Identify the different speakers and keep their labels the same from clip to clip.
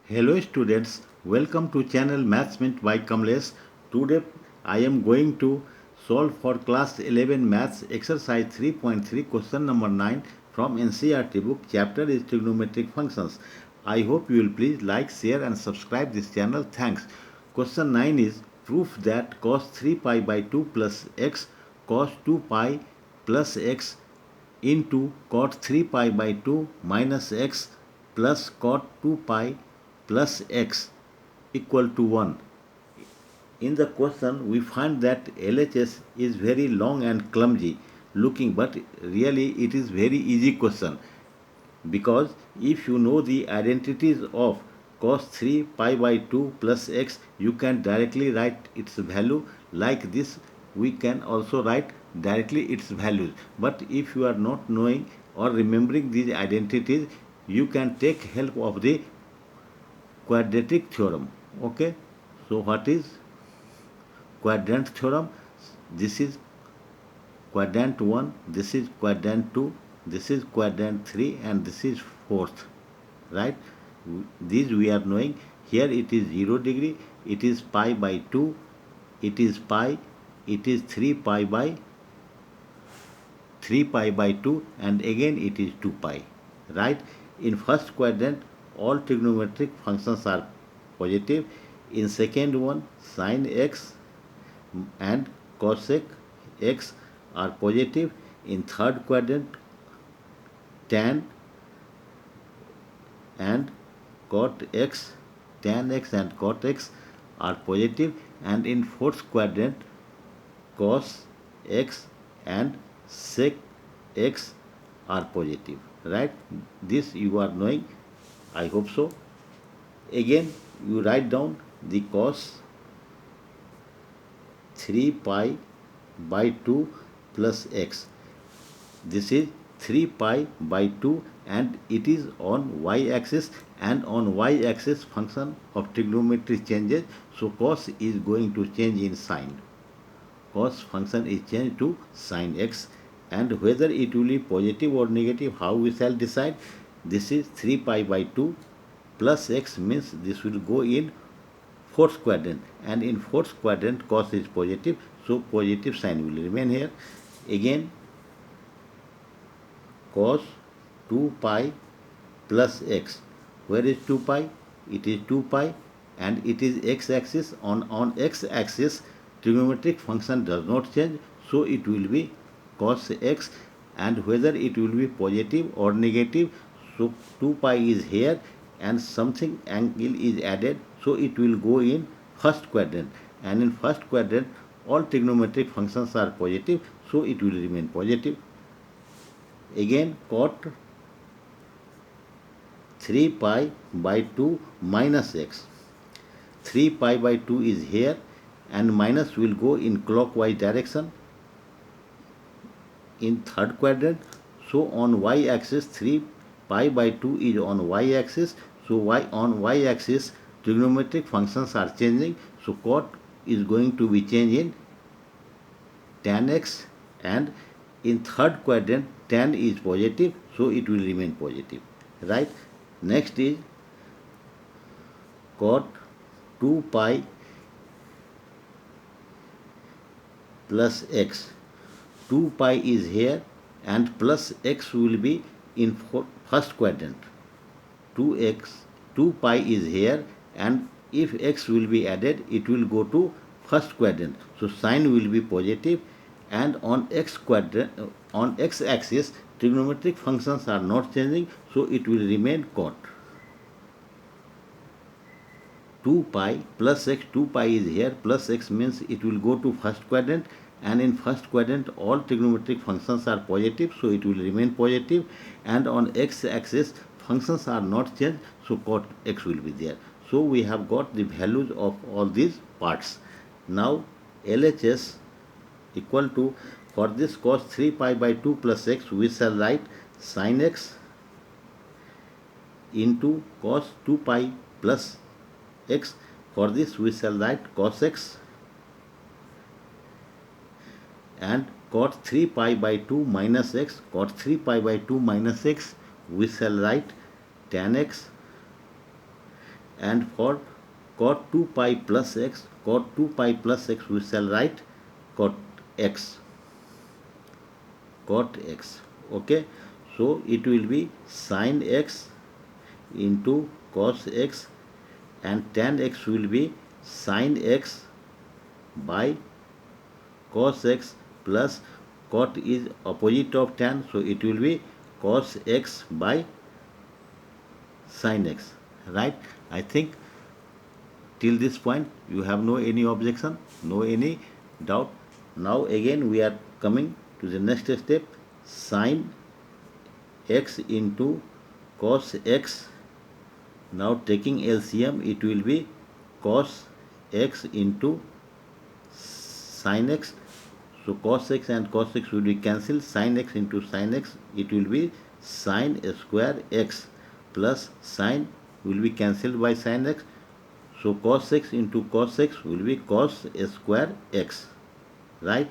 Speaker 1: Hello students, welcome to channel Maths Mint by Kamlesh. Today I am going to solve for class 11 Maths exercise 3.3 question number 9 from NCERT book. Chapter is trigonometric functions. I hope you will please like, share and subscribe this channel. Thanks. Question 9 is proof that cos 3 pi by 2 plus x cos 2 pi plus x into cot 3 pi by 2 minus x plus cot 2 pi plus x equal to 1. In the question, we find that LHS is very long and clumsy looking, but really it is very easy question because if you know the identities of cos 3 pi by 2 plus x, you can directly write its value like this. We can also write directly its values, but if you are not knowing or remembering these identities, you can take help of the quadratic theorem. Okay, so what is quadrant theorem? This is quadrant 1, this is quadrant 2, this is quadrant 3 and this is fourth, right? These we are knowing. Here it is 0 degree, it is pi by 2, it is pi, it is 3 pi by 2 and again it is 2 pi, right? In first quadrant all trigonometric functions are positive. In second one sine x and cosec x are positive. In third quadrant tan and cot x, tan x and cot x are positive, and in fourth quadrant cos x and sec x are positive, right? This you are knowing, I hope so. Again you write down the cos 3 pi by 2 plus x. This is 3 pi by 2 and it is on y-axis, and on y-axis function of trigonometry changes, so cos is going to change in sine. Cos function is changed to sine x, and whether it will be positive or negative, how we shall decide? This is 3 pi by 2 plus x means this will go in fourth quadrant, and in fourth quadrant cos is positive, so positive sign will remain here. Again cos 2 pi plus x. Where is 2 pi? It is 2 pi and it is x-axis. On x-axis trigonometric function does not change, so it will be cos x, and whether it will be positive or negative, so 2 pi is here and something angle is added, so it will go in first quadrant, and in first quadrant all trigonometric functions are positive, so it will remain positive. Again cot 3 pi by 2 minus x. 3 pi by 2 is here and minus will go in clockwise direction in third quadrant. So on y-axis 3 pi by 2 is on y-axis. So on y-axis trigonometric functions are changing. So cot is going to be changed in tan x, and in third quadrant tan is positive, so it will remain positive, right? Next is cot 2 pi plus x. 2 pi is here and plus x will be in first quadrant. 2 pi is here, and if x will be added, it will go to first quadrant. So sign will be positive, and on x axis trigonometric functions are not changing, so it will remain cot 2 pi plus x. 2 pi is here, plus x means it will go to first quadrant, and in first quadrant all trigonometric functions are positive, so it will remain positive, and on x axis functions are not changed, so cot x will be there. So we have got the values of all these parts. Now LHS equal to, for this cos 3 pi by 2 plus x, we shall write sin x into cos 2 pi plus x. For this we shall write cos x, and cot 3 pi by 2 minus x. Cot 3 pi by 2 minus x we shall write tan x, and for cot 2 pi plus x, we shall write cot x, okay. So it will be sin x into cos x, and tan x will be sin x by cos x, plus cot is opposite of tan, so it will be cos x by sin x, right? I think till this point you have no any objection, no any doubt. Now again we are coming to the next step, sin x into cos x. Now taking LCM, it will be cos x into sin x. So cos x and cos x will be cancelled. Sin x into sin x, it will be sin square x, plus sin will be cancelled by sin x. So cos x into cos x will be cos square x, right?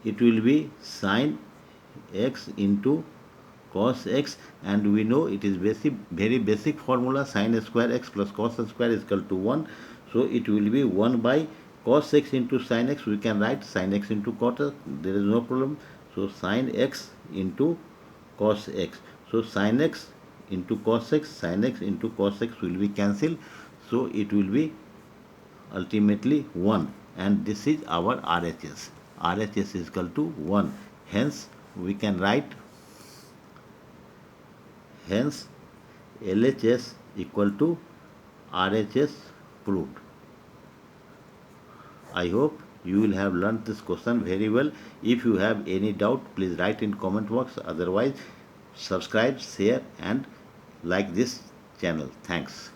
Speaker 1: It will be sin x into cos x, and we know it is very basic formula, sin square x plus cos square is equal to 1. So it will be 1 by cos x into sin x. We can write sin x into cos x, there is no problem. So sin x into cos x. So sin x into cos x, sin x into cos x will be cancelled. So it will be ultimately 1, and this is our RHS. RHS is equal to 1. Hence we can write, hence LHS equal to RHS proved. I hope you will have learnt this question very well. If you have any doubt, please write in comment box. Otherwise, subscribe, share and like this channel. Thanks.